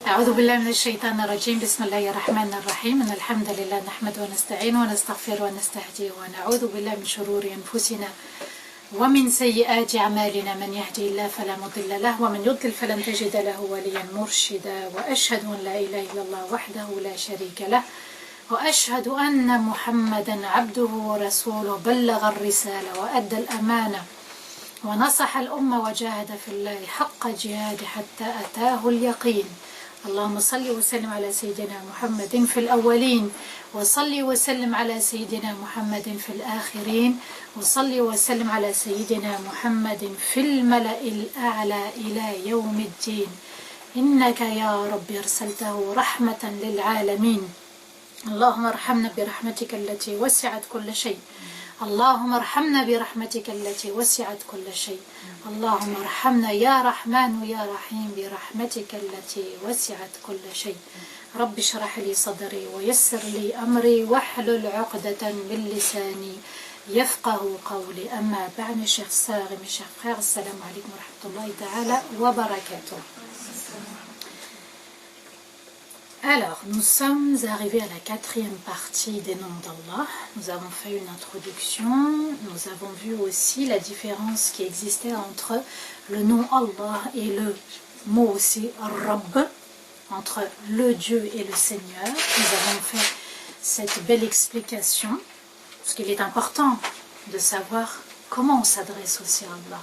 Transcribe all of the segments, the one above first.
أعوذ بالله من الشيطان الرجيم. بسم الله الرحمن الرحيم. إن الحمد لله نحمد ونستعين ونستغفر ونستهدي ونعوذ بالله من شرور أنفسنا ومن سيئات أعمالنا. من يهدي الله فلا مضل له ومن يضلل فلن تجد له وليا مرشدا. وأشهد أن لا إله إلا الله وحده لا شريك له وأشهد أن محمدا عبده ورسوله بلغ الرسالة وأدى الأمانة ونصح الأمة وجاهد في الله حق جهاده حتى أتاه اليقين. اللهم صل وسلم على سيدنا محمد في الأولين وصل وسلم على سيدنا محمد في الآخرين وصل وسلم على سيدنا محمد في الملأ الأعلى إلى يوم الدين. إنك يا رب أرسلته رحمة للعالمين. اللهم ارحمنا برحمتك التي وسعت كل شيء. اللهم ارحمنا برحمتك التي وسعت كل شيء. اللهم ارحمنا يا رحمن يا رحيم برحمتك التي وسعت كل شيء. رب اشرح لي صدري ويسر لي أمري واحلل عقدة من لساني يفقه قولي. أما بعد mes chers sœurs et mes chers frères, السلام عليكم ورحمة الله تعالى وبركاته. Alors, nous sommes arrivés à la quatrième partie des noms d'Allah. Nous avons fait une introduction. Nous avons vu aussi la différence qui existait entre le nom Allah et le mot aussi Rabb, entre le Dieu et le Seigneur. Nous avons fait cette belle explication, parce qu'il est important de savoir comment on s'adresse aussi à Allah.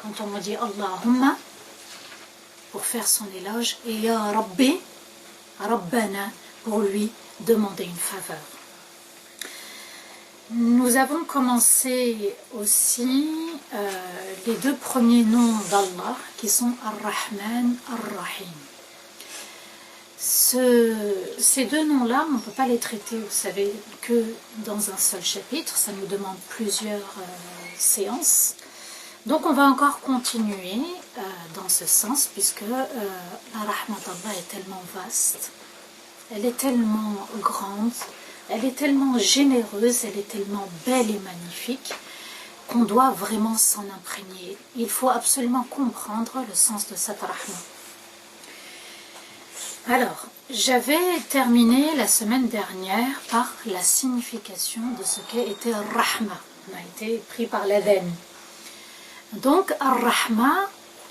Quand on dit Allahumma, pour faire son éloge, et Ya Rabbi, Rabbana, pour lui demander une faveur. Nous avons commencé aussi les deux premiers noms d'Allah qui sont Ar-Rahman, Ar-Rahim. Ces deux noms-là, on ne peut pas les traiter, vous savez, que dans un seul chapitre. Ça nous demande plusieurs séances. Donc on va encore continuer dans ce sens, puisque la rahmat d'Allah est tellement vaste, elle est tellement grande, elle est tellement généreuse, elle est tellement belle et magnifique qu'on doit vraiment s'en imprégner. Il faut absolument comprendre le sens de cette rahmat. Alors, j'avais terminé la semaine dernière par la signification de ce qu'est été rahma. On a été pris par l'adhan. Donc, Ar-Rahma,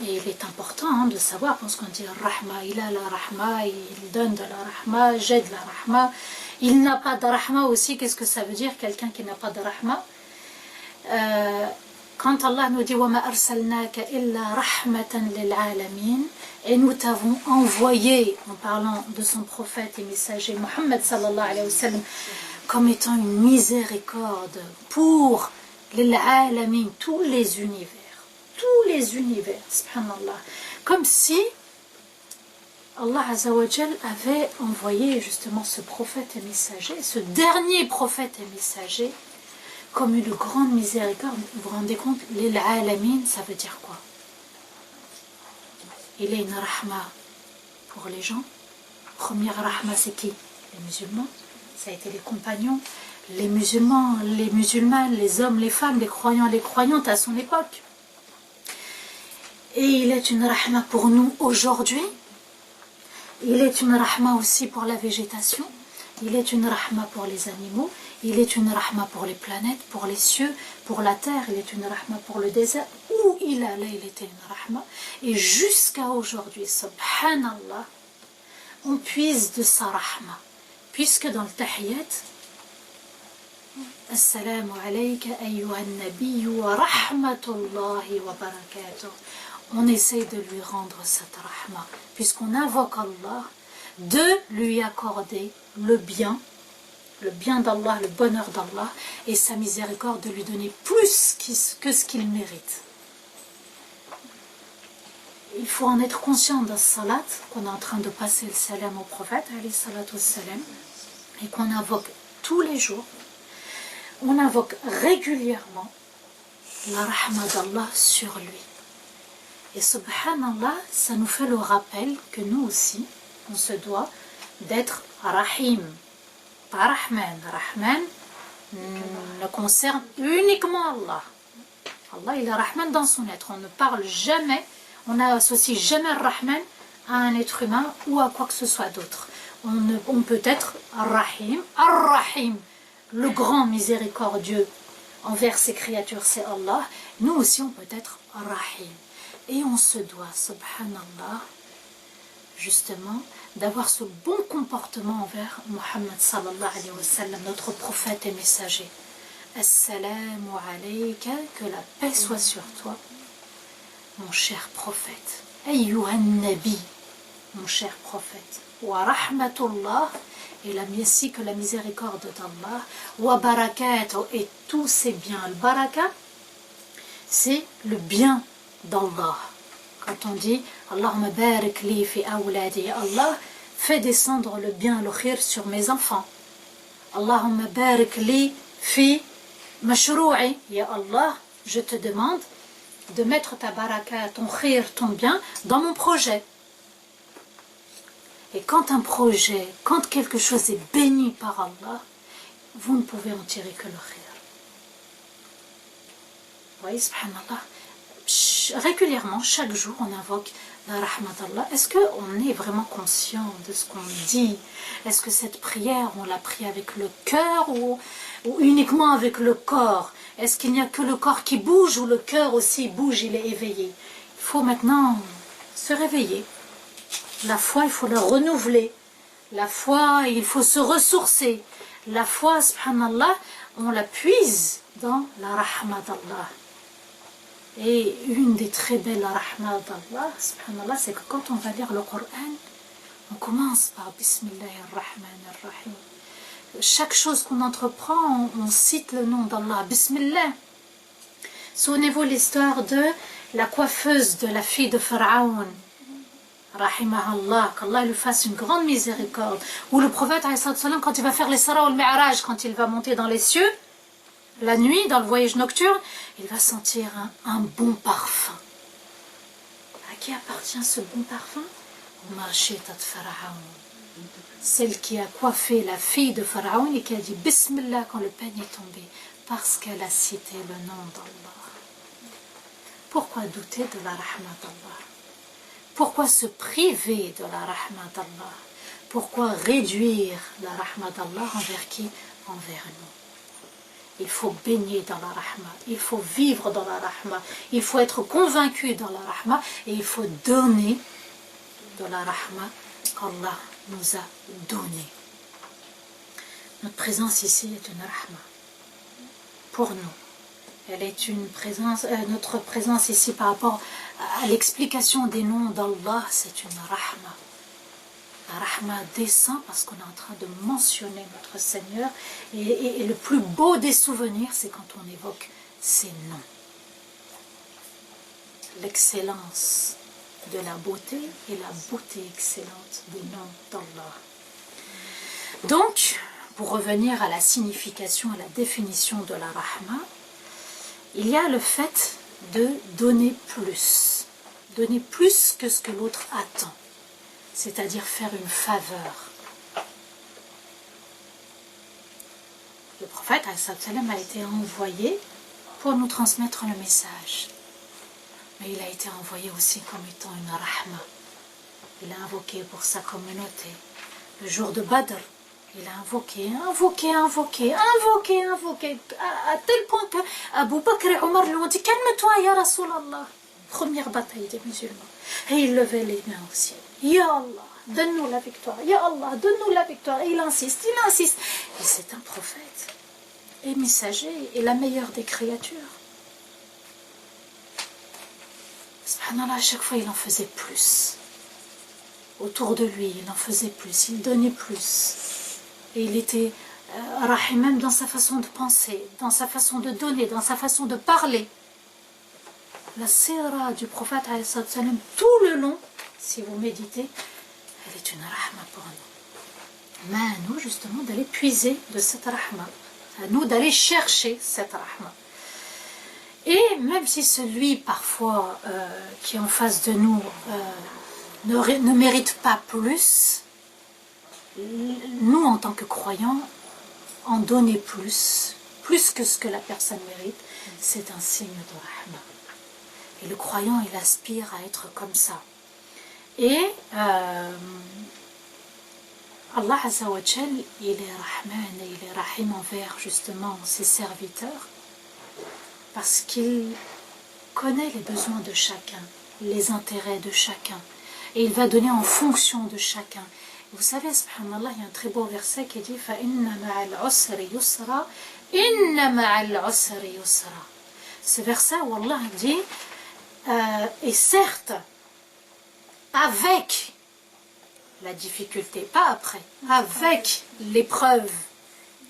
et il est important de savoir, parce qu'on dit Ar-Rahma, il a la Rahma, il donne de la Rahma, j'aide la Rahma, il n'a pas de Rahma aussi. Qu'est-ce que ça veut dire, quelqu'un qui n'a pas de Rahma? Quand Allah nous dit وَمَا أَرْسَلْنَاكَ إِلَّا رَحْمَةً لِلْعَالَمِينَ, et nous t'avons envoyé, en parlant de son prophète et messager Muhammad sallallahu alayhi wa sallam, comme étant une miséricorde pour l'alamin, tous les univers. Tous les univers, subhanallah. Comme si Allah Azzawajal avait envoyé justement ce prophète et messager, ce dernier prophète et messager, comme une grande miséricorde. Vous vous rendez compte, l'alamin, ça veut dire quoi? Il est une rahma pour les gens. Première rahma, c'est qui? Les musulmans. Ça a été les compagnons, les musulmans, les musulmanes, les hommes, les femmes, les croyants, les croyantes à son époque. Et il est une rahma pour nous aujourd'hui. Il est une rahma aussi pour la végétation. Il est une rahma pour les animaux. Il est une rahma pour les planètes, pour les cieux, pour la terre. Il est une rahma pour le désert. Où il allait, il était une rahma. Et jusqu'à aujourd'hui, subhanallah, on puise de sa rahma. Puisque dans le tahiyyat, Assalamu alayka ayyuhan nabiyyu wa rahmatullahi wa barakatuh, on essaye de lui rendre cette rahma, puisqu'on invoque Allah de lui accorder le bien d'Allah, le bonheur d'Allah et sa miséricorde, de lui donner plus que ce qu'il mérite. Il faut en être conscient dans ce salat, qu'on est en train de passer le salam au prophète, alayhi salatu wassalam, et qu'on invoque tous les jours. On invoque régulièrement la rahma d'Allah sur lui. Et subhanallah, ça nous fait le rappel que nous aussi, on se doit d'être rahim, pas rahman. Rahman ne concerne uniquement Allah. Allah, il est rahman dans son être. On ne parle jamais, on n'associe jamais Rahman à un être humain ou à quoi que ce soit d'autre. On peut être Ar-Rahim, Ar-Rahim, le grand miséricordieux envers ses créatures, c'est Allah. Nous aussi, on peut être Rahim. Et on se doit, subhanallah, justement, d'avoir ce bon comportement envers Muhammad sallallahu alayhi wa sallam, notre prophète et messager. Assalamu alayka, que la paix soit sur toi, mon cher prophète. Ayyuhan nabi, mon cher prophète. Wa rahmatullah, et ainsi que la miséricorde d'Allah. Wa barakatuh, et tous ces biens. Le baraka, c'est le bien d'Allah. Quand on dit Allahumma barik li fi awladi, Allah fait descendre le bien, le khir sur mes enfants. Allahumma barik li fi mashrou'i, ya Allah, je te demande de mettre ta baraka, ton khir, ton bien dans mon projet. Et quand un projet, quand quelque chose est béni par Allah, vous ne pouvez en tirer que le khir. Vous voyez, subhanallah, régulièrement, chaque jour, on invoque la rahmat d'Allah. Est-ce qu'on est vraiment conscient de ce qu'on dit? Est-ce que cette prière, on l'a pris avec le cœur ou uniquement avec le corps? Est-ce qu'il n'y a que le corps qui bouge ou le cœur aussi bouge, il est éveillé? Il faut maintenant se réveiller. La foi, il faut la renouveler. La foi, il faut se ressourcer. La foi, subhanallah, on la puise dans la rahmat d'Allah. Et une des très belles rahmat d'Allah, subhanallah, c'est que quand on va lire le Coran, on commence par Bismillahir Rahmanir Rahim. Chaque chose qu'on entreprend, on cite le nom d'Allah, Bismillah. Souvenez-vous l'histoire de la coiffeuse de la fille de Pharaon, Rahimahullah, qu'Allah lui fasse une grande miséricorde. Ou le prophète, quand il va faire l'Isra ou le Mi'raj, quand il va monter dans les cieux, la nuit, dans le voyage nocturne, il va sentir un bon parfum. À qui appartient ce bon parfum? Celle qui a coiffé la fille de Pharaon et qui a dit Bismillah quand le peigne est tombé, parce qu'elle a cité le nom d'Allah. Pourquoi douter de la rahmat d'Allah? Pourquoi se priver de la rahmat d'Allah? Pourquoi réduire la rahmat d'Allah envers qui? Envers nous. Il faut baigner dans la rahma, il faut vivre dans la rahma, il faut être convaincu dans la rahma et il faut donner de la rahma qu'Allah nous a donnée. Notre présence ici est une rahma pour nous. Elle est une présence, notre présence ici par rapport à l'explication des noms d'Allah, c'est une rahma. La rahma descend parce qu'on est en train de mentionner notre Seigneur et le plus beau des souvenirs, c'est quand on évoque ses noms. L'excellence de la beauté et la beauté excellente des noms d'Allah. Donc, pour revenir à la signification, à la définition de la rahma, il y a le fait de donner plus que ce que l'autre attend. C'est-à-dire faire une faveur. Le prophète a été envoyé pour nous transmettre le message. Mais il a été envoyé aussi comme étant une rahma. Il a invoqué pour sa communauté. Le jour de Badr, il a invoqué, à tel point que Abu Bakr et Omar lui ont dit « Calme-toi, ya Rasulallah » Première bataille des musulmans. Et il levait les mains au ciel. Ya Allah, donne-nous la victoire. Ya Allah, donne-nous la victoire. Et il insiste. Et c'est un prophète, et messager, et la meilleure des créatures. Subhanallah, à chaque fois, il en faisait plus. Autour de lui, il en faisait plus. Il donnait plus. Et il était rahim même dans sa façon de penser, dans sa façon de donner, dans sa façon de parler. La sira du prophète, tout le long, si vous méditez, elle est une rahma pour nous. Mais à nous, justement, d'aller puiser de cette rahma. À nous d'aller chercher cette rahma. Et même si celui, parfois, qui est en face de nous, ne mérite pas plus, nous, en tant que croyants, en donner plus que ce que la personne mérite, c'est un signe de rahma. Et le croyant, il aspire à être comme ça. Et Allah Azza wa Jal, il est Rahman et il est Rahim envers justement ses serviteurs, parce qu'il connaît les besoins de chacun, les intérêts de chacun, et il va donner en fonction de chacun. Vous savez, subhanallah, il y a un très beau verset qui dit فَإِنَّ مَعَ الْعُسْرِ يُسْرًا إِنَّ مَعَ الْعُسْرِ يُسْرًا. Ce verset où Allah dit et certes, avec la difficulté, pas après, avec l'épreuve,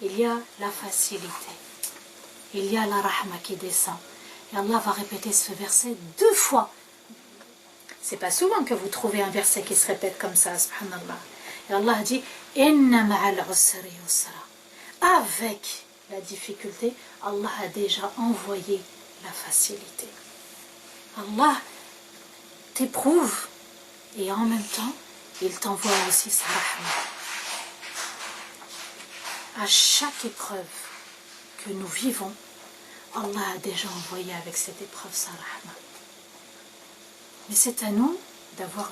il y a la facilité, il y a la rahma qui descend. Et Allah va répéter ce verset 2 fois. C'est pas souvent que vous trouvez un verset qui se répète comme ça, subhanallah. Et Allah dit Inna ma'al usri yusra. Avec la difficulté, Allah a déjà envoyé la facilité. Allah t'éprouve et en même temps, il t'envoie aussi sa rahma. À chaque épreuve que nous vivons, Allah a déjà envoyé avec cette épreuve sa rahma. Mais c'est à nous d'avoir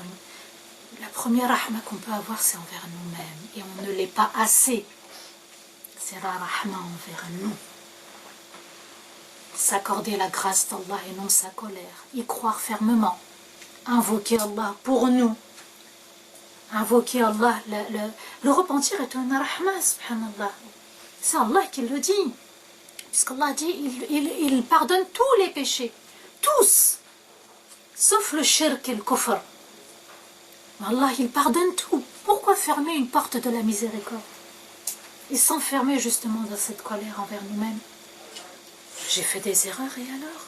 la première rahma qu'on peut avoir, c'est envers nous-mêmes. Et on ne l'est pas assez. C'est la rahma envers nous. S'accorder la grâce d'Allah et non sa colère. Y croire fermement. Invoquer Allah pour nous. Invoquer Allah. Le repentir est un rahma, subhanallah. C'est Allah qui le dit. Puisqu'Allah dit, il pardonne tous les péchés. Tous. Sauf le shirk et le kufr. Allah, il pardonne tout. Pourquoi fermer une porte de la miséricorde et s'enfermer justement dans cette colère envers nous-mêmes? J'ai fait des erreurs et alors?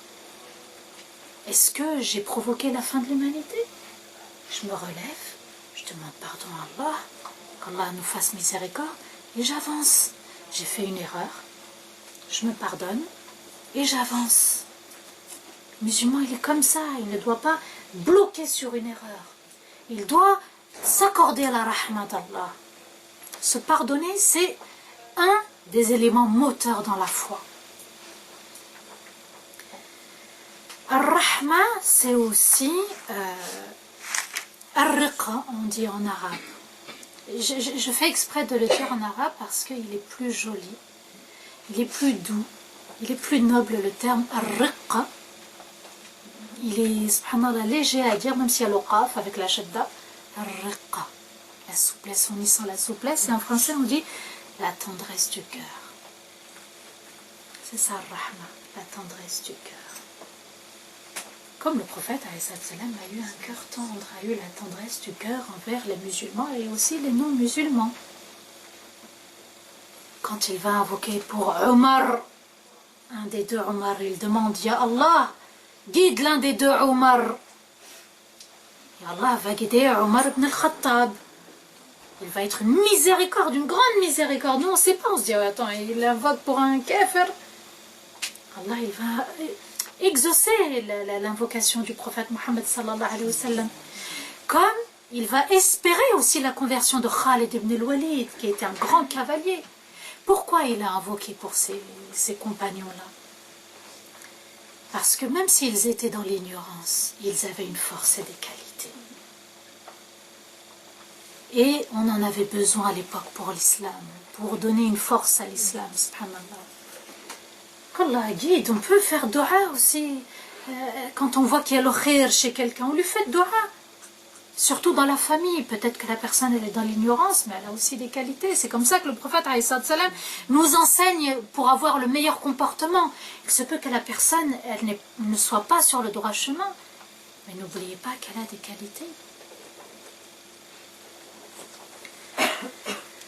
Est-ce que j'ai provoqué la fin de l'humanité? Je me relève, je demande pardon à Allah, qu'Allah nous fasse miséricorde, et j'avance. J'ai fait une erreur, je me pardonne, et j'avance. Le musulman, il est comme ça, il ne doit pas bloquer sur une erreur. Il doit s'accorder à la rahma d'Allah. Se pardonner, c'est un des éléments moteurs dans la foi. Ar-Rahma, c'est aussi Ar-Riqa, on dit en arabe. Je fais exprès de le dire en arabe parce qu'il est plus joli, il est plus doux, il est plus noble le terme Ar-Riqa. Il est, subhanallah, léger à dire, même s'il y a le qaf avec la shadda. Ar-Riqa, la souplesse, on y sent la souplesse. Et en français, on dit la tendresse du cœur. C'est ça, Ar-Rahma, la tendresse du cœur. Comme le prophète a eu un cœur tendre, a eu la tendresse du cœur envers les musulmans et aussi les non-musulmans. Quand il va invoquer pour Omar, un des deux Omar, il demande « Ya Allah, guide l'un des deux Omar ». Et Allah va guider Omar ibn al-Khattab. Il va être une miséricorde, une grande miséricorde. Nous, on ne sait pas, on se dit « Attends, il invoque pour un kafir ». Allah, il va exaucer l'invocation du prophète Mohammed sallallahu alayhi wa sallam. Comme il va espérer aussi la conversion de Khalid ibn al-Walid, qui était un grand cavalier. Pourquoi il a invoqué pour ses compagnons-là? Parce que même s'ils étaient dans l'ignorance, ils avaient une force et des qualités. Et on en avait besoin à l'époque pour l'islam, pour donner une force à l'islam, subhanallah. Qu'Allah guide, on peut faire dua aussi. Quand on voit qu'il y a le khir chez quelqu'un, on lui fait dua. Surtout dans la famille, peut-être que la personne elle est dans l'ignorance, mais elle a aussi des qualités. C'est comme ça que le prophète nous enseigne pour avoir le meilleur comportement. Il se peut que la personne elle ne soit pas sur le droit chemin, mais n'oubliez pas qu'elle a des qualités.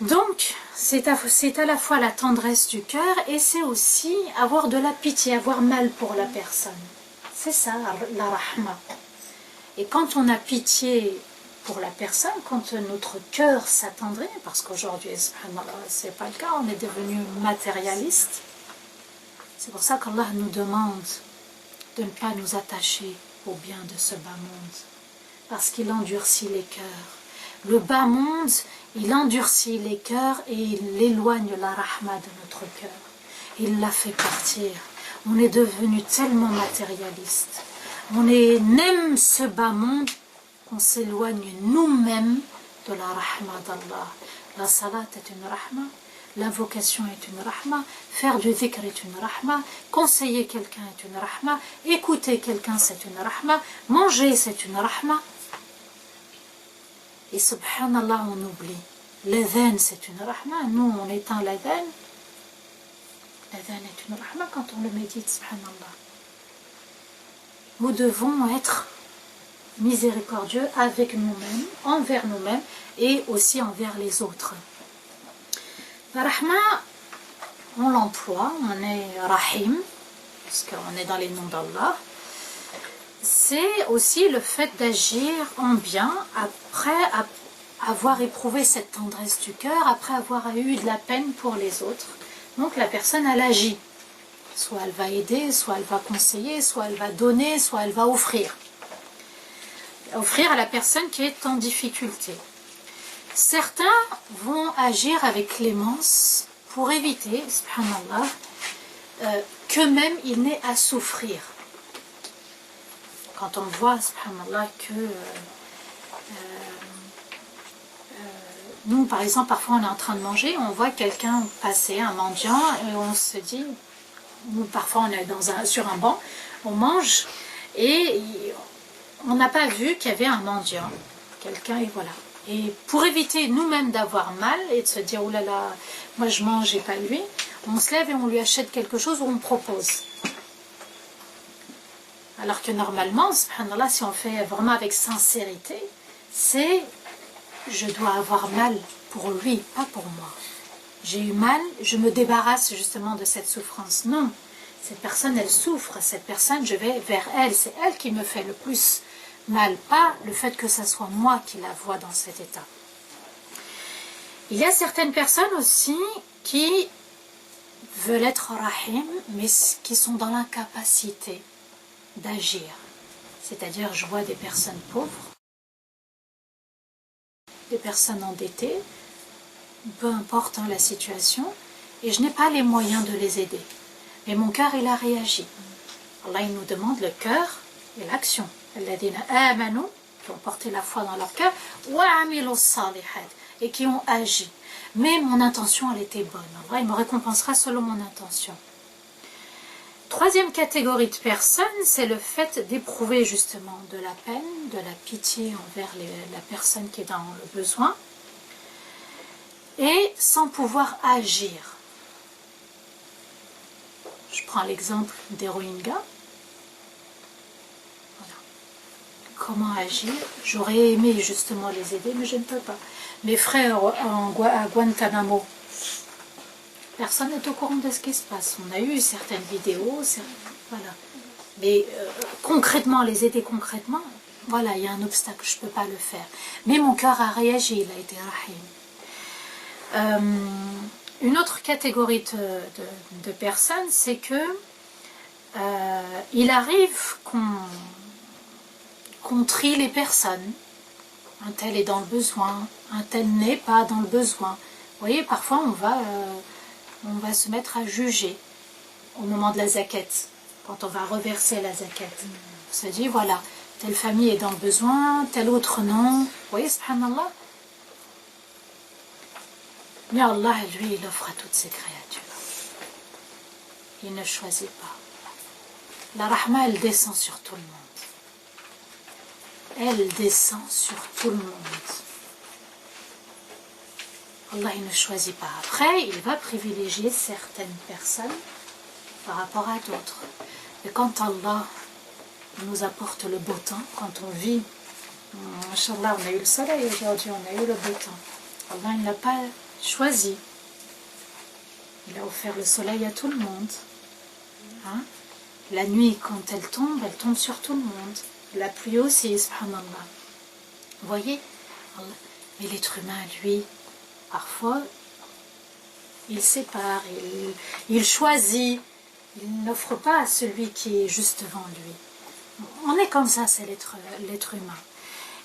Donc, c'est à la fois la tendresse du cœur et c'est aussi avoir de la pitié, avoir mal pour la personne. C'est ça, la rahma. Et quand on a pitié pour la personne, quand notre cœur s'attendrit, parce qu'aujourd'hui, c'est pas le cas, on est devenu matérialiste. C'est pour ça qu'Allah nous demande de ne pas nous attacher au bien de ce bas monde, parce qu'il endurcit les cœurs. Le bas monde, il endurcit les cœurs et il éloigne la rahma de notre cœur. Il la fait partir. On est devenu tellement matérialiste. On aime ce bas monde on s'éloigne nous-mêmes de la rahma d'Allah. La salat est une rahma, l'invocation est une rahma, faire du dhikr est une rahma, conseiller quelqu'un est une rahma, écouter quelqu'un c'est une rahma, manger c'est une rahma. Et subhanallah, on oublie. L'adhan c'est une rahma, nous on éteint l'adhan. L'adhan est une rahma quand on le médite, subhanallah. Nous devons être miséricordieux avec nous-mêmes, envers nous-mêmes et aussi envers les autres. La rahma, on l'emploie, on est rahim, parce qu'on est dans les noms d'Allah. C'est aussi le fait d'agir en bien après avoir éprouvé cette tendresse du cœur, après avoir eu de la peine pour les autres. Donc la personne, elle agit. Soit elle va aider, soit elle va conseiller, soit elle va donner, soit elle va offrir. Offrir à la personne qui est en difficulté. Certains vont agir avec clémence pour éviter, subhanallah, qu'eux-mêmes ils n'aient à souffrir. Quand on voit, subhanallah, que nous, par exemple, parfois on est en train de manger, on voit quelqu'un passer, un mendiant, et on se dit, nous parfois on est sur un banc, on mange, et on n'a pas vu qu'il y avait un mendiant, quelqu'un, et voilà. Et pour éviter nous-mêmes d'avoir mal et de se dire, oh là là, moi je mange et pas lui, on se lève et on lui achète quelque chose ou on propose. Alors que normalement, subhanallah, si on fait vraiment avec sincérité, c'est je dois avoir mal pour lui, pas pour moi. J'ai eu mal, je me débarrasse justement de cette souffrance. Non, cette personne, elle souffre, cette personne, je vais vers elle, c'est elle qui me fait le plus mal, pas le fait que ce soit moi qui la vois dans cet état. Il y a certaines personnes aussi qui veulent être rahim, mais qui sont dans l'incapacité d'agir. C'est-à-dire, je vois des personnes pauvres, des personnes endettées, peu importe la situation, et je n'ai pas les moyens de les aider. Mais mon cœur, il a réagi. Allah, il nous demande le cœur et l'action. Alladhina amanu, qui ont porté la foi dans leur cœur, wa amilu salihat, et qui ont agi. Mais mon intention, elle était bonne. Allah, il me récompensera selon mon intention. Troisième catégorie de personnes, c'est le fait d'éprouver justement de la peine, de la pitié envers la personne qui est dans le besoin, et sans pouvoir agir. Je prends l'exemple des Rohingyas. Voilà. Comment agir? J'aurais aimé justement les aider, mais je ne peux pas. Mes frères à Guantanamo, personne n'est au courant de ce qui se passe. On a eu certaines vidéos, voilà. Mais concrètement, les aider concrètement, voilà, il y a un obstacle, je ne peux pas le faire. Mais mon cœur a réagi, il a été rahim. Une autre catégorie de personnes, c'est que il arrive qu'on trie les personnes. Un tel est dans le besoin, un tel n'est pas dans le besoin. Vous voyez, parfois on va se mettre à juger au moment de la zakat, quand on va reverser la zakat. On se dit, voilà, telle famille est dans le besoin, telle autre non. Vous voyez, subhanallah. Mais Allah, lui, il offre à toutes ses créatures. Il ne choisit pas. La rahma, elle descend sur tout le monde. Elle descend sur tout le monde. Allah, il ne choisit pas. Après, il va privilégier certaines personnes par rapport à d'autres. Et quand Allah nous apporte le beau temps, quand on vit, Inch'Allah, on a eu le soleil aujourd'hui, on a eu le beau temps. Allah, il n'a pas choisi. Il a offert le soleil à tout le monde. Hein? La nuit, quand elle tombe sur tout le monde. La pluie aussi, subhanallah. Vous voyez? Mais l'être humain, lui, parfois, il sépare, il choisit, il n'offre pas à celui qui est juste devant lui. On est comme ça, c'est l'être humain.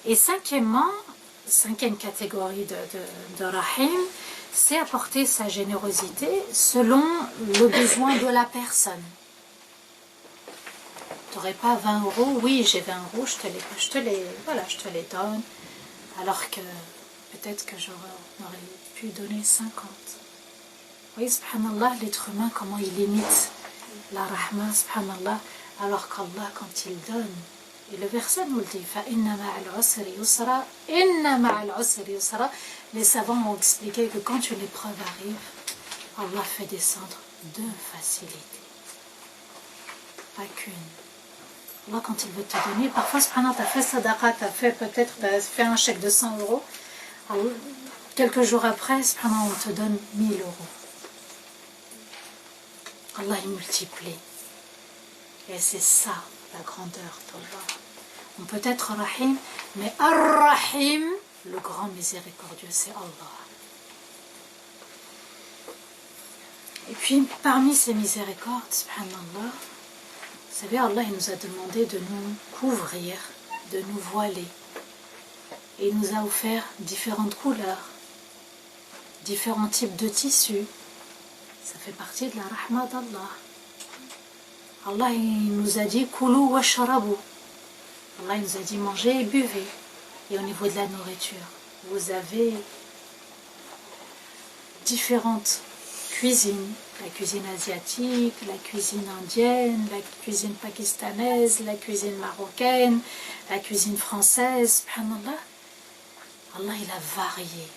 Et cinquième catégorie de rahim, c'est apporter sa générosité selon le besoin de la personne. Tu n'aurais pas 20 euros, oui j'ai 20 euros, je te les donne, alors que peut-être que j'aurais pu donner 50. Vous voyez, subhanallah, l'être humain, comment il imite la rahma, subhanallah, alors qu'Allah, quand il donne, et le verset nous le dit, فَإِنَّ مَعَ الْعُسْرِ يُسْرًا إِنَّ مَعَ الْعُسْرِ يُسْرًا. Les savants ont expliqué que quand une épreuve arrive, Allah fait descendre deux facilités, pas qu'une. Allah, quand il veut te donner, parfois, subhanallah, tu as fait sadaqa, tu as fait un chèque de 100 euros, alors, quelques jours après, subhanallah, on te donne 1000 euros. Allah, il multiplie. Et c'est ça, la grandeur d'Allah. On peut être Rahim, mais Ar-Rahim, le grand miséricordieux, c'est Allah. Et puis, parmi ces miséricordes, subhanallah, vous savez, Allah, il nous a demandé de nous couvrir, de nous voiler. Et il nous a offert différentes couleurs, différents types de tissus. Ça fait partie de la rahma d'Allah. Allah, il nous a dit « Koulou wa sharabu ». Allah, il nous a dit « Mangez et buvez ». Et au niveau de la nourriture, vous avez différentes cuisines. La cuisine asiatique, la cuisine indienne, la cuisine pakistanaise, la cuisine marocaine, la cuisine française. Subhanallah, Allah, il a varié.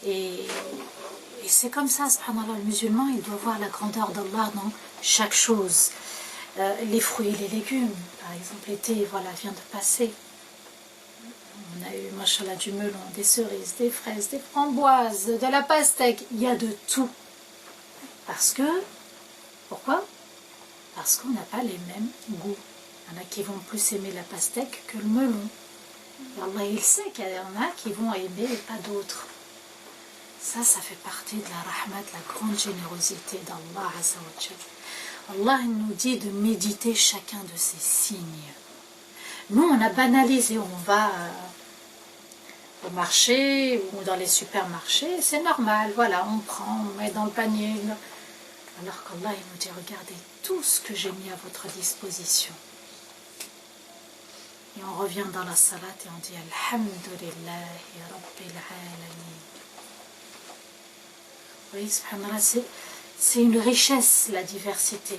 Et c'est comme ça, subhanallah, le musulman, il doit voir la grandeur d'Allah dans chaque chose. Les fruits et les légumes, par exemple, l'été, voilà, vient de passer. On a eu, machallah, du melon, des cerises, des fraises, des framboises, de la pastèque, il y a de tout. Parce que, pourquoi? Parce qu'on n'a pas les mêmes goûts. Il y en a qui vont plus aimer la pastèque que le melon. Et Allah, il sait qu'il y en a qui vont aimer et pas d'autres. Ça fait partie de la rahmat, de la grande générosité d'Allah Azza wa Jal. Allah nous dit de méditer chacun de ces signes. Nous, on a banalisé, on va au marché ou dans les supermarchés, c'est normal, voilà, on prend, on met dans le panier. Alors qu'Allah, il nous dit, regardez tout ce que j'ai mis à votre disposition. Et on revient dans la salat et on dit, Alhamdulillahi Rabbil Alamin. Vous voyez, subhanallah, c'est une richesse, la diversité.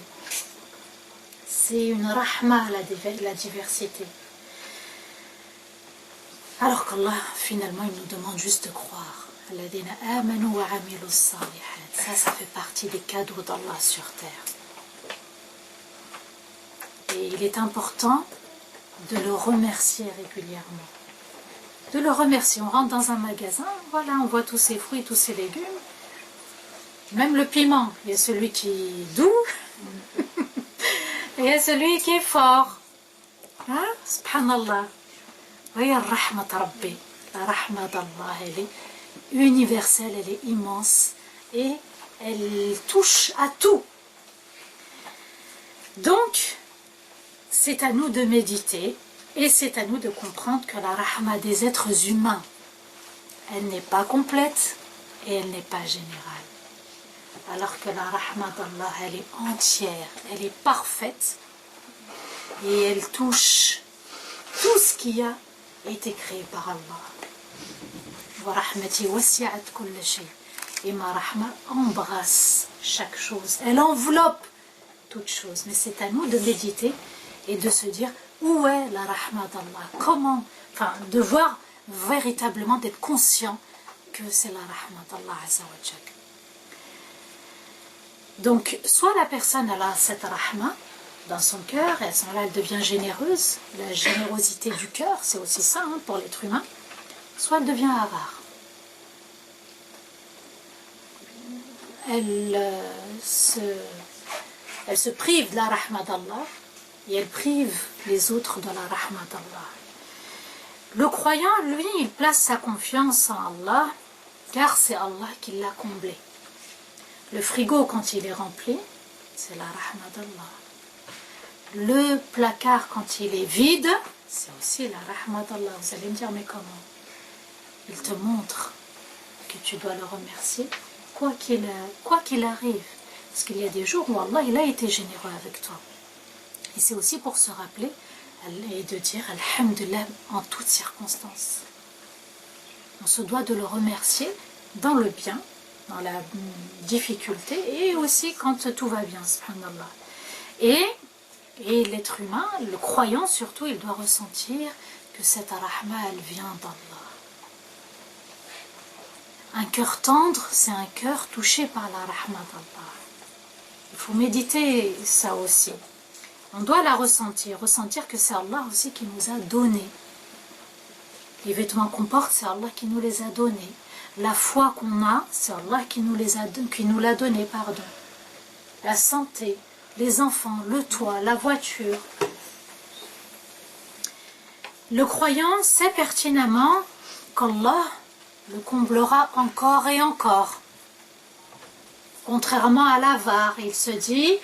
C'est une rahma, la diversité. Alors qu'Allah, finalement, il nous demande juste de croire. Ça fait partie des cadeaux d'Allah sur terre. Et il est important de le remercier régulièrement. De le remercier. On rentre dans un magasin, voilà, on voit tous ces fruits, tous ces légumes. Même le piment, il y a celui qui est doux, et il y a celui qui est fort. Hein? Subhanallah. Oui, rahmat Rabbi. La rahmat d'Allah, elle est universelle, elle est immense, et elle touche à tout. Donc, c'est à nous de méditer, et c'est à nous de comprendre que la rahma des êtres humains, elle n'est pas complète, et elle n'est pas générale. Alors que la rahma d'Allah, elle est entière, elle est parfaite, et elle touche tout ce qui a été créé par Allah. Wa rahmati wasi'at kull shay. Et ma rahma embrasse chaque chose, elle enveloppe toute chose. Mais c'est à nous de méditer et de se dire où est la rahma d'Allah, comment, enfin de voir véritablement, d'être conscient que c'est la rahma d'Allah Azza wa Jal. Donc, soit la personne elle a cette rahma dans son cœur, et à ce moment-là, elle devient généreuse. La générosité du cœur, c'est aussi ça hein, pour l'être humain. Soit elle devient avare. Elle se prive de la rahma d'Allah et elle prive les autres de la rahma d'Allah. Le croyant, lui, il place sa confiance en Allah, car c'est Allah qui l'a comblé. Le frigo, quand il est rempli, c'est la rahma d'Allah. Le placard, quand il est vide, c'est aussi la rahma d'Allah. Vous allez me dire, mais comment? Il te montre que tu dois le remercier, quoi qu'il arrive. Parce qu'il y a des jours où Allah il a été généreux avec toi. Et c'est aussi pour se rappeler et de dire Alhamdulillah en toutes circonstances. On se doit de le remercier dans le bien, dans la difficulté et aussi quand tout va bien, subhanallah. Et l'être humain, le croyant surtout, il doit ressentir que cette rahma, elle vient d'Allah. Un cœur tendre, c'est un cœur touché par la rahma d'Allah. Il faut méditer ça aussi. On doit la ressentir que c'est Allah aussi qui nous a donné. Les vêtements qu'on porte, c'est Allah qui nous les a donnés. La foi qu'on a, c'est Allah qui nous l'a donné, pardon. La santé, les enfants, le toit, la voiture. Le croyant sait pertinemment qu'Allah le comblera encore et encore. Contrairement à l'avare, il se dit,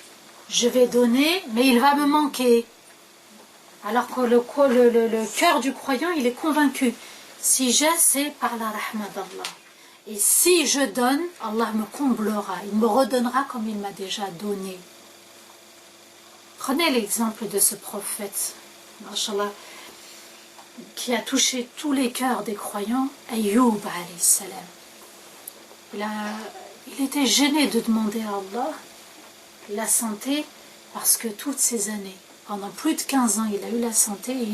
je vais donner, mais il va me manquer. Alors que le cœur du croyant, il est convaincu. Si j'ai, c'est par la rahma d'Allah. Et si je donne, Allah me comblera. Il me redonnera comme il m'a déjà donné. Prenez l'exemple de ce prophète, Masha'Allah, qui a touché tous les cœurs des croyants, Ayyub alayhi salam. Il était gêné de demander à Allah la santé parce que toutes ces années, pendant plus de 15 ans, il a eu la santé et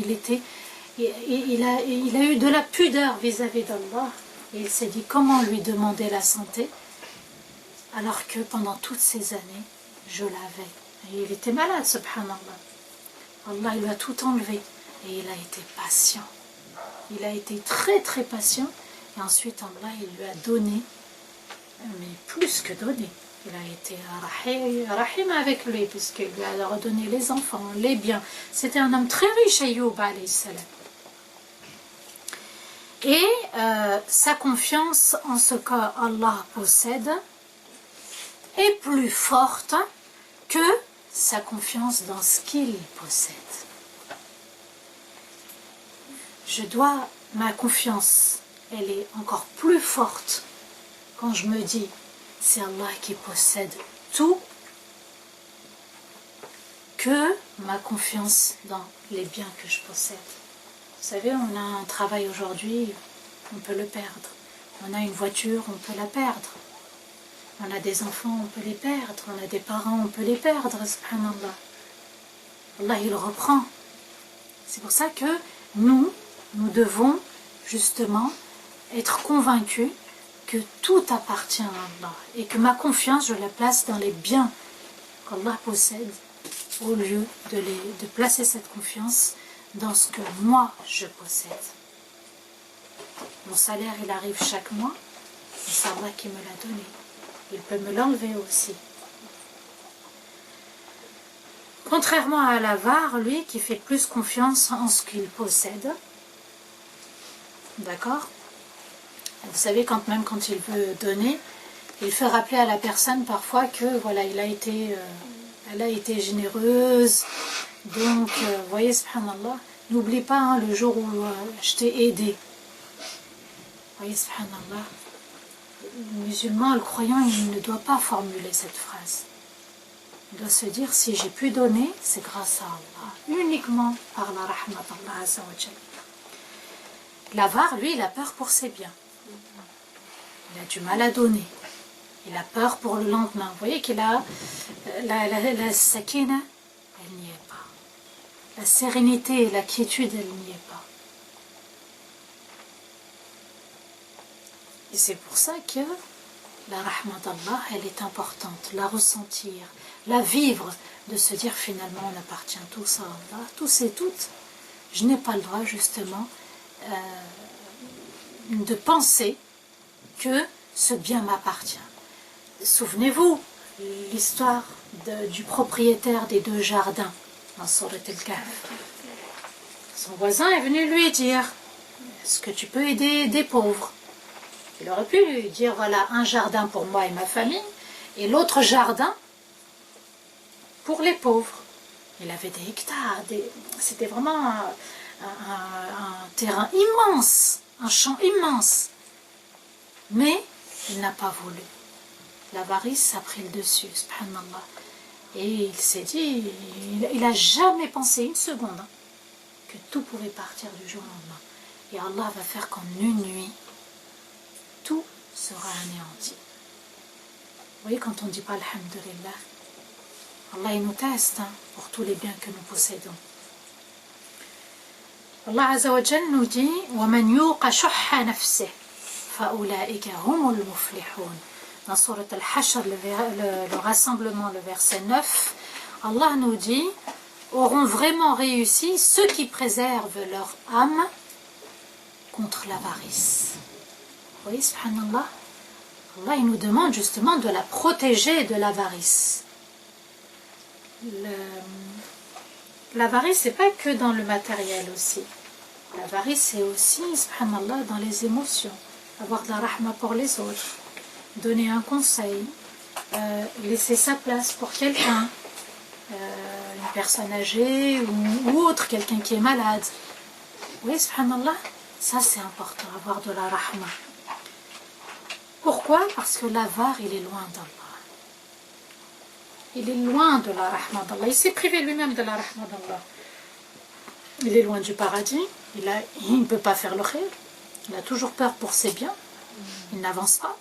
il a eu de la pudeur vis-à-vis d'Allah. Et il s'est dit comment lui demander la santé alors que pendant toutes ces années, je l'avais. Et il était malade, subhanallah. Allah il lui a tout enlevé et il a été patient. Il a été très très patient et ensuite Allah il lui a donné, mais plus que donné. Il a été rahim avec lui puisqu'il lui a redonné les enfants, les biens. C'était un homme très riche, Ayyub alayhi salam. Et sa confiance en ce qu'Allah possède est plus forte que sa confiance dans ce qu'il possède. Ma confiance, elle est encore plus forte quand je me dis c'est Allah qui possède tout que ma confiance dans les biens que je possède. Vous savez, on a un travail aujourd'hui, on peut le perdre. On a une voiture, on peut la perdre. On a des enfants, on peut les perdre. On a des parents, on peut les perdre, subhanallah. Allah, il reprend. C'est pour ça que nous devons justement être convaincus que tout appartient à Allah et que ma confiance, je la place dans les biens qu'Allah possède au lieu de placer cette confiance dans ce que moi je possède. Mon salaire, il arrive chaque mois, et c'est Allah qui me l'a donné. Il peut me l'enlever aussi. Contrairement à l'avare, lui, qui fait plus confiance en ce qu'il possède. D'accord? Vous savez, même quand il veut donner, il fait rappeler à la personne parfois que voilà, elle a été généreuse. Donc, vous voyez, subhanallah, n'oublie pas hein, le jour où je t'ai aidé. Vous voyez, subhanallah, le musulman, le croyant, il ne doit pas formuler cette phrase. Il doit se dire, si j'ai pu donner, c'est grâce à Allah, uniquement par la rahmat d'Allah azza wa jalla. L'avare, lui, il a peur pour ses biens. Il a du mal à donner. Il a peur pour le lendemain. Vous voyez qu'il a la sakina, elle n'y est pas. La sérénité et la quiétude, elle n'y est pas. Et c'est pour ça que la rahmat d'Allah, elle est importante. La ressentir, la vivre, de se dire finalement on appartient tous à Allah, tous et toutes. Je n'ai pas le droit justement de penser que ce bien m'appartient. Souvenez-vous l'histoire du propriétaire des 2 jardins dans Surat Al-Kahf. Son voisin est venu lui dire, est-ce que tu peux aider des pauvres? Il aurait pu lui dire, voilà, un jardin pour moi et ma famille, et l'autre jardin pour les pauvres. Il avait des hectares, c'était vraiment un terrain immense, un champ immense. Mais il n'a pas voulu. l'avarice a pris le dessus, subhanallah. Et il s'est dit, il n'a jamais pensé une seconde que tout pouvait partir du jour au lendemain. Et Allah va faire qu'en une nuit, tout sera anéanti. Vous voyez, quand on ne dit pas Alhamdulillah, Allah il nous teste pour tous les biens que nous possédons. Allah Azza wa Jal nous dit وَمَنْ يُوقَ شُحَّ نَفْسِهِ فَأُولَٰئِكَ هُمُ الْمُفْلِحُونَ. Dans Surat Al-Hashr, le rassemblement, le verset 9, Allah nous dit auront vraiment réussi ceux qui préservent leur âme contre l'avarice. Vous voyez, subhanallah, Allah il nous demande justement de la protéger de l'avarice. L'avarice, c'est pas que dans le matériel aussi. L'avarice, c'est aussi, subhanallah, dans les émotions. Avoir de la rahma pour les autres, donner un conseil, laisser sa place pour quelqu'un, une personne âgée ou autre, quelqu'un qui est malade. Oui, subhanallah, ça c'est important, avoir de la rahma. Pourquoi? Parce que l'avare, il est loin d'Allah. Il est loin de la rahma d'Allah. Il s'est privé lui-même de la rahma d'Allah. Il est loin du paradis. Il ne peut pas faire le khayr. Il a toujours peur pour ses biens. Il n'avance pas.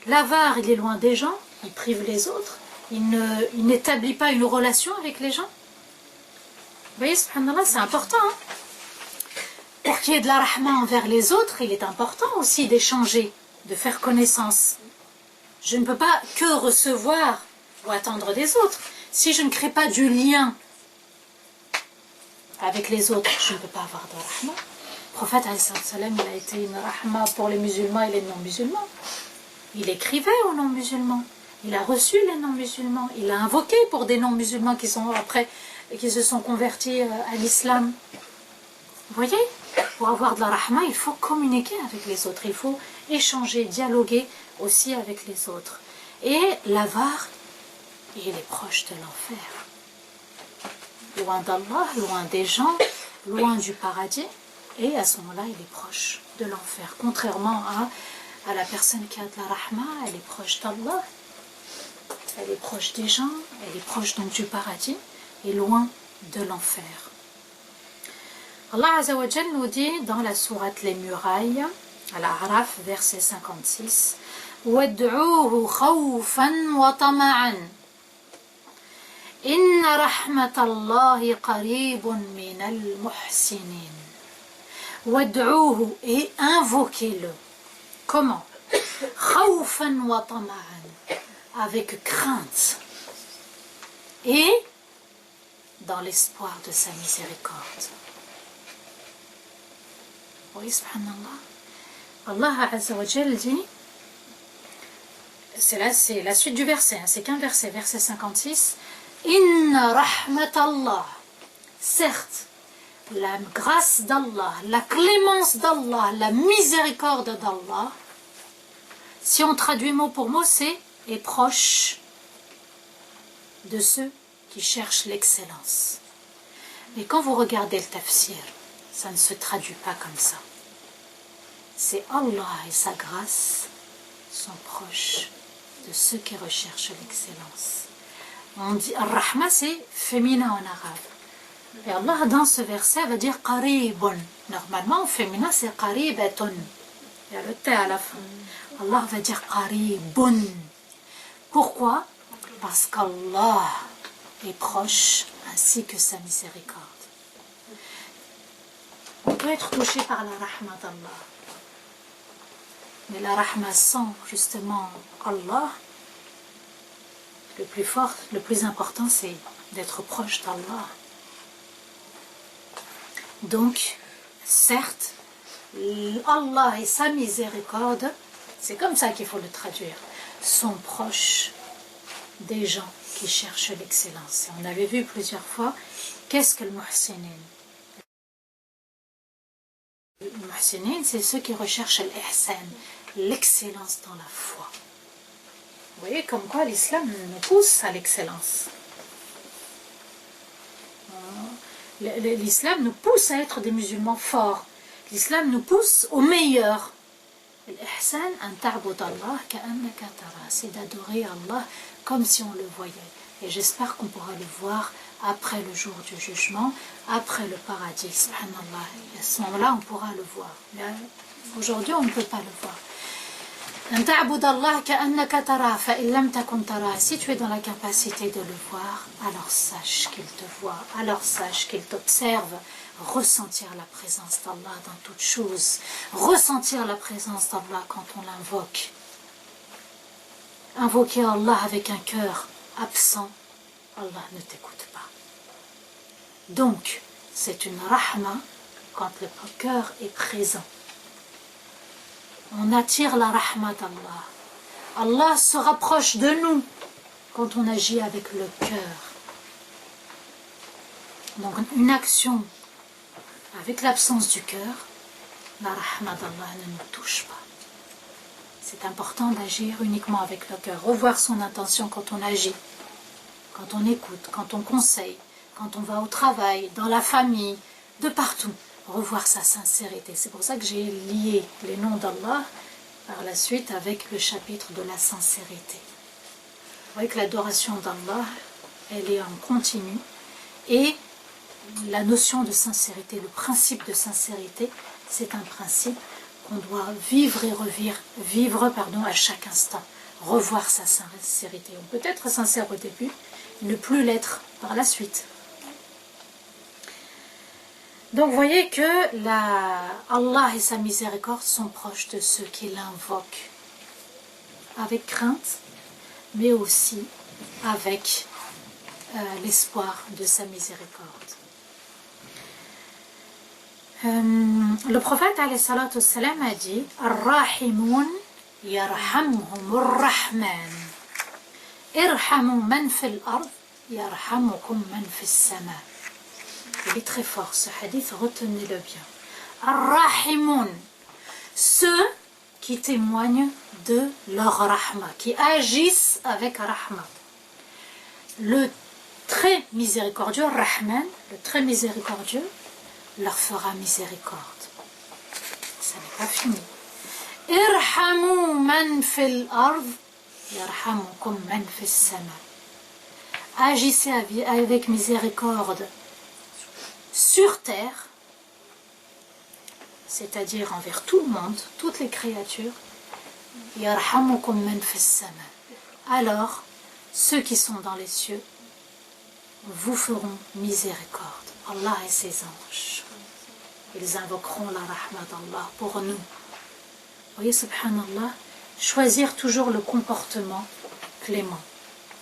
L'avare, il est loin des gens. Il prive les autres. Il n'établit pas une relation avec les gens. Vous voyez, subhanallah, c'est important. Pour qu'il y ait de la rahma envers les autres, il est important aussi d'échanger, de faire connaissance. Je ne peux pas que recevoir ou attendre des autres. Si je ne crée pas du lien avec les autres, je ne peux pas avoir de rahma. Le prophète, il a été une rahma pour les musulmans et les non-musulmans. Il écrivait aux non-musulmans. Il a reçu les non-musulmans. Il a invoqué pour des non-musulmans qui se sont convertis à l'islam. Vous voyez, pour avoir de la rahma, il faut communiquer avec les autres. Il faut échanger, dialoguer aussi avec les autres. Et l'avare, il est proche de l'enfer. Loin d'Allah, loin des gens, loin du paradis. Et à ce moment-là, il est proche de l'enfer. Contrairement à la personne qui a de la rahma, elle est proche d'Allah. Elle est proche des gens, elle est proche donc du paradis et loin de l'enfer. Allah Azza wa Jal nous dit dans la sourate Les Murailles, à l'A'raf, verset 56, وَادْعُوهُ خَوْفًا وَطَمَعًا إِنَّ رَحْمَةَ اللَّهِ قَرِيبٌ مِنَ الْمُحْسِنِينَ. وَادْعُوهُ, et invoquez-le. Comment? خَوْفًا وَطَمَعًا, avec crainte et dans l'espoir de sa miséricorde. Oui, subhanallah. Allah Azza wa Jal dit, c'est la suite du verset, c'est qu'un verset, verset 56, Inna rahmatallah, certes, la grâce d'Allah, la clémence d'Allah, la miséricorde d'Allah, si on traduit mot pour mot, c'est est proche de ceux qui cherchent l'excellence. Mais quand vous regardez le tafsir, ça ne se traduit pas comme ça. C'est Allah et sa grâce sont proches de ceux qui recherchent l'excellence. On dit Ar-Rahma, c'est féminin en arabe. Et Allah, dans ce verset, va dire Qaribun. Normalement, au féminin, c'est Qaribatun. Il y a le T à la fin. Allah va dire Qaribun. Pourquoi? Parce qu'Allah est proche ainsi que sa miséricorde. On peut être touché par la rahma d'Allah. Mais la rahma sans justement Allah, le plus fort, le plus important, c'est d'être proche d'Allah. Donc, certes, Allah et sa miséricorde, c'est comme ça qu'il faut le traduire, sont proches des gens qui cherchent l'excellence. Et on avait vu plusieurs fois, qu'est-ce que le muhsinin? Le muhsinin, c'est ceux qui recherchent l'ihsan, l'excellence dans la foi. Vous voyez comme quoi l'islam nous pousse à l'excellence. L'islam nous pousse à être des musulmans forts. L'islam nous pousse au meilleur. L'ihsan, an ta'bud Allah ka'annaka tara, c'est d'adorer Allah comme si on le voyait. Et j'espère qu'on pourra le voir après le jour du jugement, après le paradis, subhanallah. Et à ce moment-là, on pourra le voir. Mais aujourd'hui, on ne peut pas le voir. An ta'bud Allah ka'annaka tara, fa in lam takun tara. Si tu es dans la capacité de le voir, alors sache qu'il te voit, alors sache qu'il t'observe. Ressentir la présence d'Allah dans toutes choses, ressentir la présence d'Allah quand on l'invoque. Invoquer Allah avec un cœur absent, Allah ne t'écoute pas. Donc, c'est une rahma quand le cœur est présent. On attire la rahma d'Allah. Allah se rapproche de nous quand on agit avec le cœur. Donc, une action avec l'absence du cœur, la rahma d'Allah ne nous touche pas. C'est important d'agir uniquement avec le cœur. Revoir son intention quand on agit, quand on écoute, quand on conseille, quand on va au travail, dans la famille, de partout. Revoir sa sincérité. C'est pour ça que j'ai lié les noms d'Allah par la suite avec le chapitre de la sincérité. Vous voyez que l'adoration d'Allah, elle est en continu et la notion de sincérité, le principe de sincérité, c'est un principe qu'on doit vivre et vivre à chaque instant. Revoir sa sincérité. On peut être sincère au début, ne plus l'être par la suite. Donc vous voyez que Allah et sa miséricorde sont proches de ceux qui l'invoquent avec crainte, mais aussi avec l'espoir de sa miséricorde. Le prophète alayhi salatu wassalam a dit Ar-Rahimoun yarhamhumur Rahman. Irhamu man fil ard yarhamukum man fis sama. Il est très fort ce hadith, retenez-le bien. Ar-Rahimoun, ceux qui témoignent de leur rahma, qui agissent avec rahma. Le très miséricordieux, Rahman, le très miséricordieux, leur fera miséricorde. Ça n'est pas fini. Irhamu man fil ard yarhamukum man fis sama. Agissez avec miséricorde sur terre, c'est-à-dire envers tout le monde, toutes les créatures. Yarhamukum man fis sama. Alors, ceux qui sont dans les cieux vous feront miséricorde. Allah et ses anges. Ils invoqueront la rahma d'Allah pour nous. Vous voyez, subhanallah, choisir toujours le comportement clément,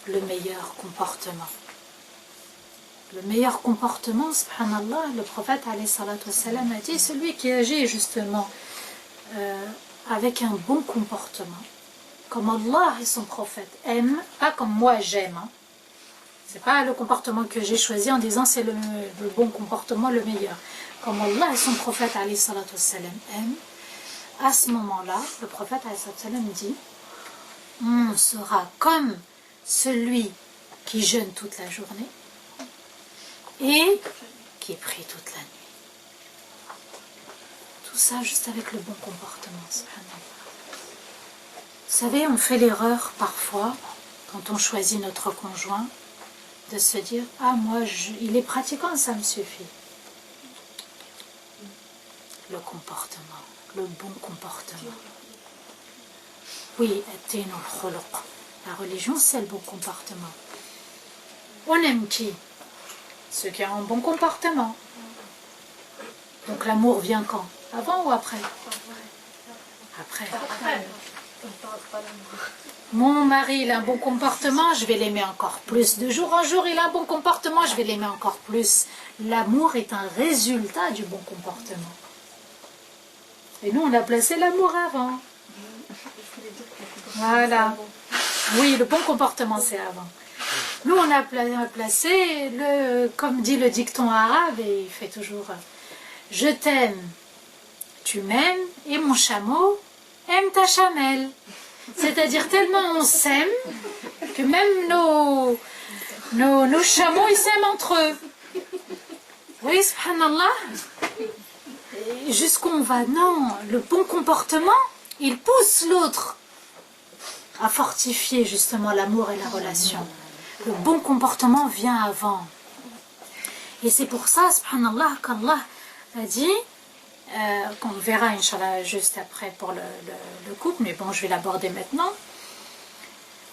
le meilleur comportement. Le meilleur comportement, subhanallah, le prophète alayhi salatu wassalam a dit, celui qui agit justement avec un bon comportement, comme Allah et son prophète aiment, pas comme moi j'aime. Hein. C'est pas le comportement que j'ai choisi en disant c'est le bon comportement, le meilleur. Comme Allah et son prophète alayhi salatu wassalam aiment, à ce moment-là, le prophète alayhi salatu wassalam dit, on sera comme celui qui jeûne toute la journée et qui prie toute la nuit. Tout ça juste avec le bon comportement, subhanallah. Vous savez, on fait l'erreur parfois, quand on choisit notre conjoint, de se dire, ah moi, il est pratiquant, ça me suffit. Le comportement, le bon comportement. Oui, la religion, c'est le bon comportement. On aime qui? Ceux qui ont un bon comportement. Donc l'amour vient quand? Avant ou après? Après. Mon mari, il a un bon comportement, je vais l'aimer encore plus. De jour en jour, il a un bon comportement, je vais l'aimer encore plus. L'amour est un résultat du bon comportement. Et nous, on a placé l'amour avant. Voilà. Oui, le bon comportement, c'est avant. Nous, on a placé, comme dit le dicton arabe, et il fait toujours « Je t'aime, tu m'aimes, et mon chameau aime ta chamelle ». C'est-à-dire tellement on s'aime que même nos chameaux, ils s'aiment entre eux. Oui, subhanallah. Jusqu'où on va? Non, le bon comportement, il pousse l'autre à fortifier justement l'amour et la relation. Le bon comportement vient avant. Et c'est pour ça, subhanallah, qu'Allah a dit, qu'on verra, Inch'Allah, juste après pour le couple, mais bon, je vais l'aborder maintenant.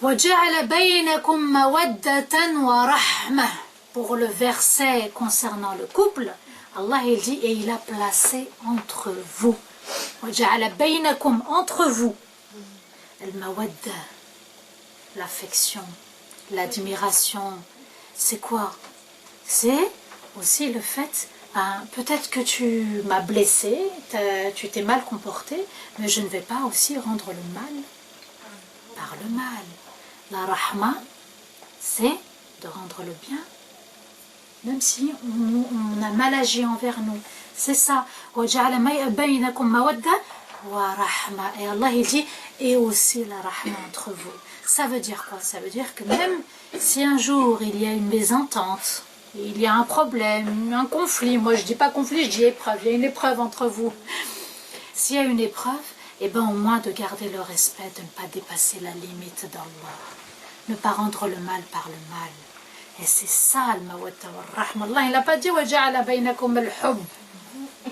وَجَعَلَ بَيْنَكُمْ مَوَدَّةً وَرَحْمَةً. Pour le verset concernant le couple, Allah il dit, et il a placé entre vous. وَجَعَلَ بَيْنَكُمْ, entre vous. Al-mawadda, l'affection, l'admiration. C'est quoi? C'est aussi le fait, peut-être que tu m'as blessé, tu t'es mal comporté, mais je ne vais pas aussi rendre le mal par le mal. La rahma, c'est de rendre le bien, même si on a mal agi envers nous. C'est ça. Et Allah il dit, et aussi la rahma entre vous. Ça veut dire quoi? Ça veut dire que même si un jour il y a une mésentente, il y a un problème, un conflit, moi je dis pas conflit, je dis épreuve, il y a une épreuve entre vous. S'il y a une épreuve, eh ben au moins de garder le respect, de ne pas dépasser la limite d'Allah, ne pas rendre le mal par le mal. Et c'est ça le mawadda wa rahma. Allah il n'a pas dit wa ja'ala baynakum al-hubb.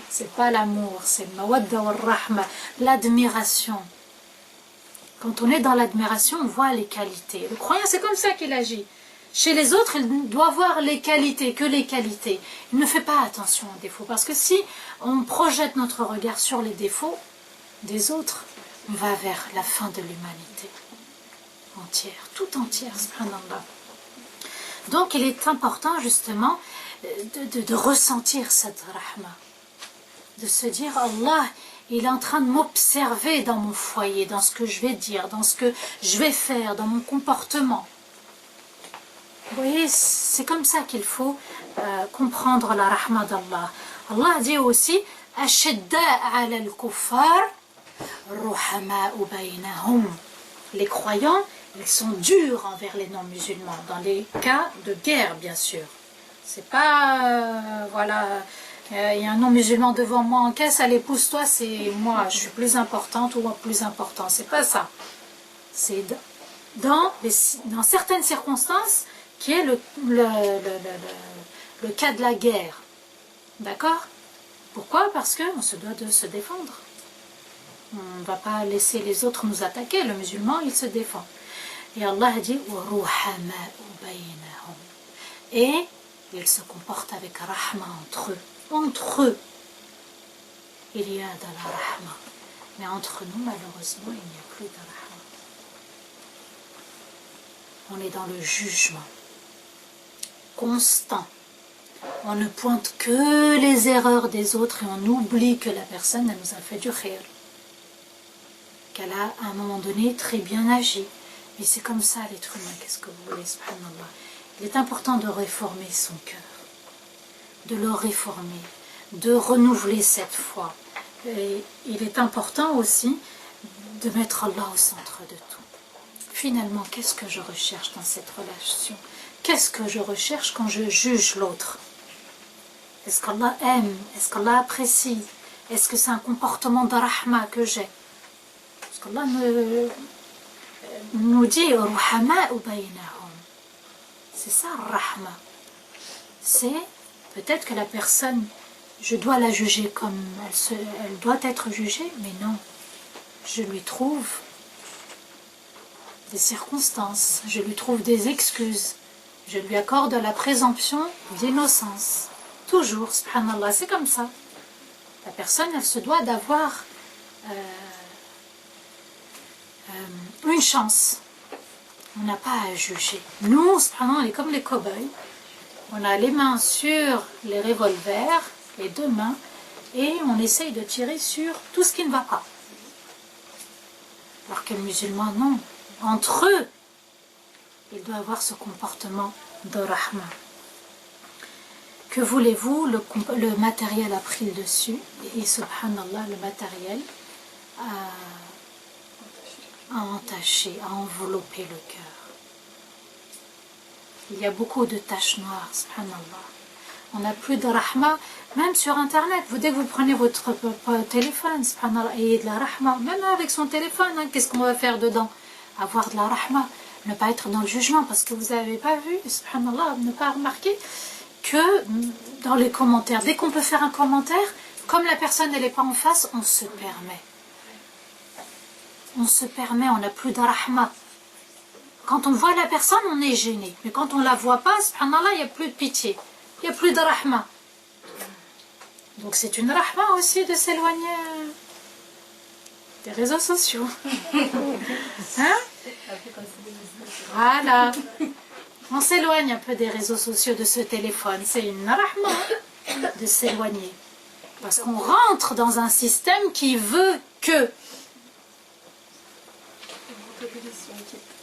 C'est pas l'amour, c'est le mawadda wa rahma, l'admiration. Quand on est dans l'admiration, on voit les qualités. Le croyant, c'est comme ça qu'il agit. Chez les autres, il doit voir les qualités, que les qualités. Il ne fait pas attention aux défauts. Parce que si on projette notre regard sur les défauts des autres, on va vers la fin de l'humanité entière, tout entière, subhanallah. Donc il est important justement de ressentir cette rahma, de se dire Allah, il est en train de m'observer dans mon foyer, dans ce que je vais dire, dans ce que je vais faire, dans mon comportement. Vous voyez, c'est comme ça qu'il faut comprendre la rahma d'Allah. Allah dit aussi Ashidda ala al-kuffar ruhama'u baynahum. Les croyants, ils sont durs envers les non-musulmans, dans les cas de guerre, bien sûr. C'est pas, voilà, il y a un non-musulman devant moi en caisse, allez, pousse-toi, c'est moi, je suis plus importante ou plus important. C'est pas ça. C'est dans certaines circonstances qui est le cas de la guerre. D'accord? Pourquoi? Parce qu'on se doit de se défendre. On ne va pas laisser les autres nous attaquer. Le musulman, il se défend. Et Allah a dit et il se comporte avec rahma entre eux. Entre eux, il y a de la rahma. Mais entre nous, malheureusement, il n'y a plus de rahma. On est dans le jugement constant. On ne pointe que les erreurs des autres et on oublie que la personne, elle nous a fait du khayr. Qu'elle a, à un moment donné, très bien agi. Mais c'est comme ça, l'être humain, qu'est-ce que vous voulez, subhanallah. Il est important de réformer son cœur, de le réformer, de renouveler cette foi. Et il est important aussi de mettre Allah au centre de tout. Finalement, qu'est-ce que je recherche dans cette relation? Qu'est-ce que je recherche quand je juge l'autre? Est-ce qu'Allah aime? Est-ce qu'Allah apprécie? Est-ce que c'est un comportement de rahma que j'ai? Parce qu'Allah nous dit ruhama'u baynahum. C'est ça, rahma. C'est peut-être que la personne, je dois la juger comme elle doit être jugée, mais non. Je lui trouve des circonstances, je lui trouve des excuses, je lui accorde la présomption d'innocence. Toujours, subhanallah, c'est comme ça. La personne, elle se doit d'avoir une chance. On n'a pas à juger. Nous, subhanallah, on est comme les cow-boys. On a les mains sur les revolvers, les deux mains, et on essaye de tirer sur tout ce qui ne va pas. Alors que le musulman, non. Entre eux, il doit avoir ce comportement de rahma. Que voulez-vous, le matériel a pris le dessus, et subhanallah, le matériel a entaché, a enveloppé le cœur. Il y a beaucoup de taches noires, subhanallah. on n'a plus de rahma, même sur internet. Dès que vous prenez votre téléphone, subhanallah, ayez de la rahma, même avec son téléphone, hein, qu'est-ce qu'on va faire dedans? Avoir de la rahma, ne pas être dans le jugement, parce que vous n'avez pas vu, subhanallah, ne pas remarquer que dans les commentaires, dès qu'on peut faire un commentaire, comme la personne n'est pas en face, on se permet. On se permet, on n'a plus de rahma. Quand on voit la personne, on est gêné. Mais quand on ne la voit pas, subhanallah, il n'y a plus de pitié. Il n'y a plus de rahma. Donc c'est une rahma aussi de s'éloigner des réseaux sociaux. Hein? Voilà. On s'éloigne un peu des réseaux sociaux, de ce téléphone. C'est une rahma de s'éloigner. Parce qu'on rentre dans un système qui veut que...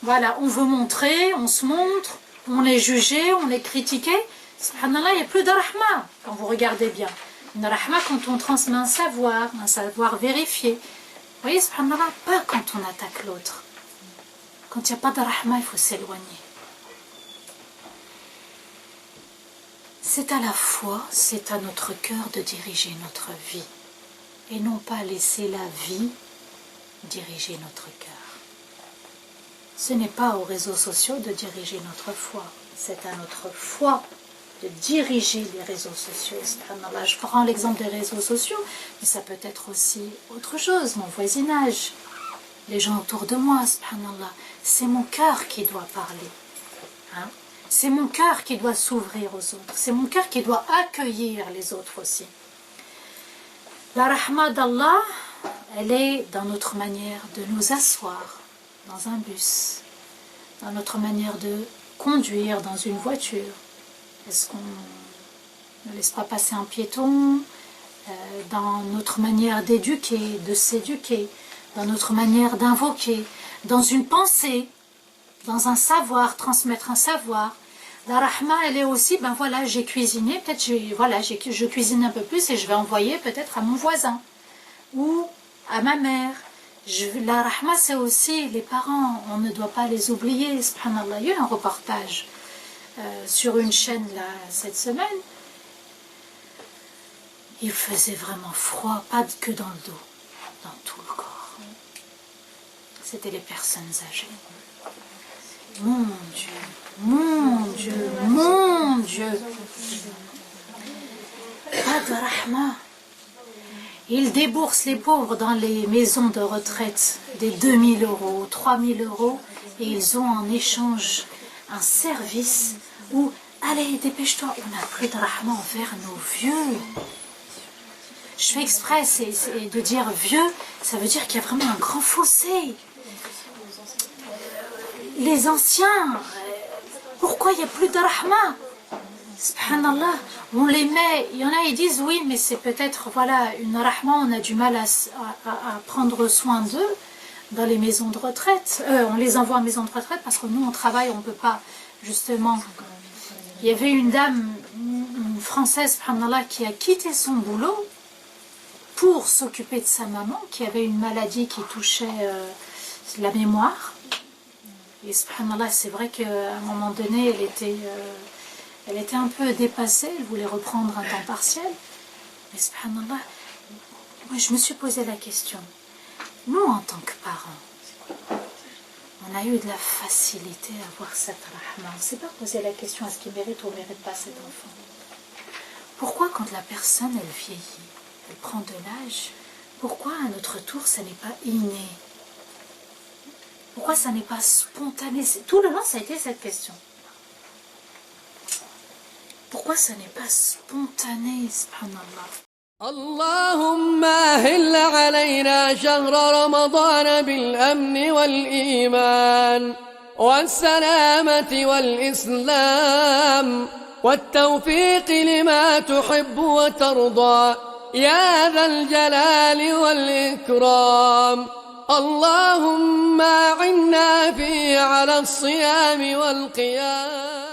Voilà, on veut montrer, on se montre, on est jugé, on est critiqué. Subhanallah, il n'y a plus de rahma quand vous regardez bien. Une rahma quand on transmet un savoir vérifié. Vous voyez, subhanallah, pas quand on attaque l'autre. Quand il n'y a pas de rahma, il faut s'éloigner. C'est à la fois, c'est à notre cœur de diriger notre vie. Et non pas laisser la vie diriger notre cœur. Ce n'est pas aux réseaux sociaux de diriger notre foi. C'est à notre foi de diriger les réseaux sociaux. Subhanallah, je prends l'exemple des réseaux sociaux, mais ça peut être aussi autre chose, mon voisinage, les gens autour de moi, subhanallah. C'est mon cœur qui doit parler. Hein? C'est mon cœur qui doit s'ouvrir aux autres. C'est mon cœur qui doit accueillir les autres aussi. La rahma d'Allah, elle est dans notre manière de nous asseoir dans un bus, dans notre manière de conduire dans une voiture. Est-ce qu'on ne laisse pas passer un piéton? Dans notre manière d'éduquer, de s'éduquer, dans notre manière d'invoquer, dans une pensée, dans un savoir, transmettre un savoir. La rahma, elle est aussi, ben voilà, j'ai cuisiné, peut-être je cuisine un peu plus et je vais envoyer peut-être à mon voisin ou à ma mère. La rahma, c'est aussi les parents, on ne doit pas les oublier, subhanallah. Il y a eu un reportage sur une chaîne là, cette semaine. Il faisait vraiment froid, pas que dans le dos, dans tout le corps. C'était les personnes âgées. Mon Dieu, mon Dieu, mon Dieu. Pas de rahma. Ils déboursent les pauvres dans les maisons de retraite des 2000 €, 3000 € et ils ont en échange un service où, allez, dépêche-toi, on n'a plus de rahma envers nos vieux. Je fais exprès de dire vieux, ça veut dire qu'il y a vraiment un grand fossé. Les anciens, pourquoi il n'y a plus de rahma? Subhanallah, on les met, il y en a, ils disent oui, mais c'est peut-être, voilà, une rahma, on a du mal à prendre soin d'eux dans les maisons de retraite. On les envoie en maison de retraite parce que nous, on travaille, on ne peut pas, justement. Il y avait une dame, une Française, subhanallah, qui a quitté son boulot pour s'occuper de sa maman, qui avait une maladie qui touchait la mémoire. Et subhanallah, c'est vrai qu'à un moment donné, elle était un peu dépassée, elle voulait reprendre un temps partiel. Mais subhanallah, moi je me suis posé la question. Nous, en tant que parents, on a eu de la facilité à avoir cette rahma. On ne s'est pas posé la question, est-ce qu'il mérite ou ne mérite pas cet enfant? Pourquoi quand la personne, elle vieillit, elle prend de l'âge, pourquoi à notre tour, ça n'est pas inné? Pourquoi ça n'est pas spontané? Tout le long, ça a été cette question. Pourquoi ça n'est pas spontané, subhanallah? اللهم أهل علينا شهر رمضان بالأمن والإيمان والسلامة والإسلام والتوفيق لما تحب وترضى يا ذا الجلال والإكرام. اللهم أعنا فيه على الصيام والقيام.